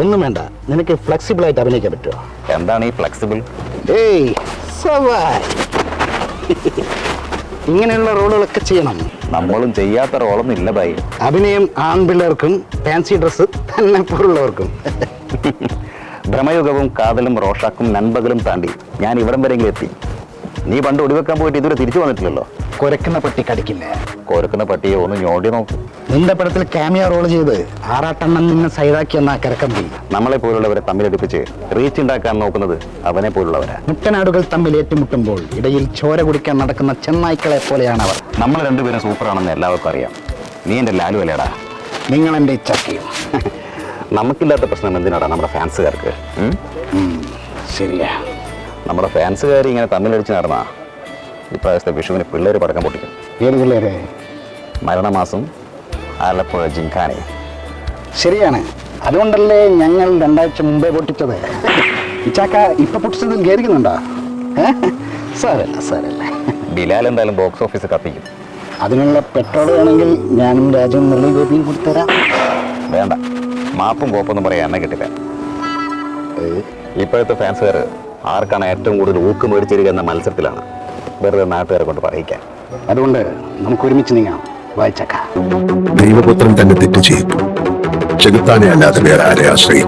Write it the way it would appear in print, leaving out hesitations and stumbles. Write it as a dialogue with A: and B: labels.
A: ഒന്നും വേണ്ട, നിനക്ക് ഫ്ലെക്സിബിൾ ആയിട്ട് അഭിനയിക്കാൻ പറ്റുമോ?
B: എന്താണ് ഈ ഫ്ലെക്സിബിൾ?
A: ഏയ് സവായ്. ഇങ്ങനെയുള്ള റോളുകളൊക്കെ ചെയ്യണം.
B: നമ്മളും ചെയ്യാത്ത റോളൊന്നും ഇല്ല ഭായി.
A: അഭിനയം ആൺപിള്ളേർക്കും ഫാൻസി ഡ്രസ്സ് തന്നെ പോലുള്ളവർക്കും.
B: ഭ്രമയുഗവും കാതലും റോഷാക്കും നൻപകലും താണ്ടി ഞാൻ ഇവിടം വരെയെങ്കിലും എത്തി. നീ പണ്ട് ഒടിവെക്കാൻ പോയിട്ട് ഇതുവരെ തിരിച്ചു വന്നിട്ടില്ലല്ലോ.
A: കുരക്കുന്ന പട്ടി കടിക്കില്ല.
B: കോരക്കുന്ന പട്ടിയെ ഒന്ന് ഞോടി നോക്കും.
A: നിന്റെ പടത്തിൽ ക്യാമിയ റോൾ ചെയ്ത് 6 നിന്നെ സൈഡാക്കി എന്നാ കരക്കമ്പി.
B: നമ്മളെ പോലുള്ളവരെ തമ്മിലടുപ്പിച്ച് റീച്ച് ഉണ്ടാക്കാൻ നോക്കുന്നത് അവനെ പോലുള്ളവരാ.
A: മുട്ടനാടുകൾ തമ്മിൽ ഏറ്റുമുട്ടുമ്പോൾ ഇടയിൽ ചോര കുടിക്കാൻ നടക്കുന്ന ചെന്നായ്ക്കളെ പോലെയാണ് അവർ.
B: നമ്മൾ രണ്ടുപേരും സൂപ്പറാണെന്ന് എല്ലാവർക്കും അറിയാം. നീ എൻ്റെ ലാലു അല്ലേടാ.
A: നിങ്ങൾ എൻ്റെ ചക്കയും.
B: നമുക്കില്ലാത്ത പ്രശ്നം എന്തിനാടാ നമ്മുടെ ഫാൻസുകാർക്ക്?
A: ശരിയാ.
B: നമ്മുടെ ഫാൻസുകാർ ഇങ്ങനെ തമ്മിലടിച്ച് നടന്നാ ഇപ്രാവശ്യത്തെ വിഷുവിന് പിള്ളേർ പടക്കം പൊട്ടിക്കും.
A: ഏത് പിള്ളേരെ?
B: മരണമാസം, ആലപ്പുഴ ജിംഖാനെ.
A: ശരിയാണ്. അതുകൊണ്ടല്ലേ ഞങ്ങൾ 2 ആഴ്ച മുമ്പേ പൊട്ടിച്ചത്. ചാക്ക ഇപ്പൊ പൊട്ടിച്ചതിൽ ഖേദിക്കുന്നുണ്ടോ? സാരല്ല.
B: ബിലാൽ എന്തായാലും ബോക്സ് ഓഫീസ് കത്തിക്കും.
A: അതിനുള്ള പെട്രോൾ വേണമെങ്കിൽ ഞാനും രാജവും മുരളി ഗോപിയും കൊടുത്തരാം.
B: വേണ്ട, മാപ്പും കോപ്പൊന്നും പറയാൻ എന്നെ കിട്ടില്ല. ഇപ്പോഴത്തെ ഫാൻസുകാർ ആർക്കാണ് ഏറ്റവും കൂടുതൽ ഊക്ക് മേടിച്ചിരിക്കുക എന്ന മത്സരത്തിലാണ്. വെറുതെ നാട്ടുകാരെ കൊണ്ട് പറയിക്കാൻ.
A: അതുകൊണ്ട് നമുക്ക് ഒരുമിച്ച് നീങ്ങാം. വായിച്ചക്ക.
C: ദൈവപുത്രൻ തന്നെ തെറ്റ് ചെയ്തു. ചെകുത്താനെ അല്ലാതെ വേറെ ആരെ ആശ്രയിക്കും?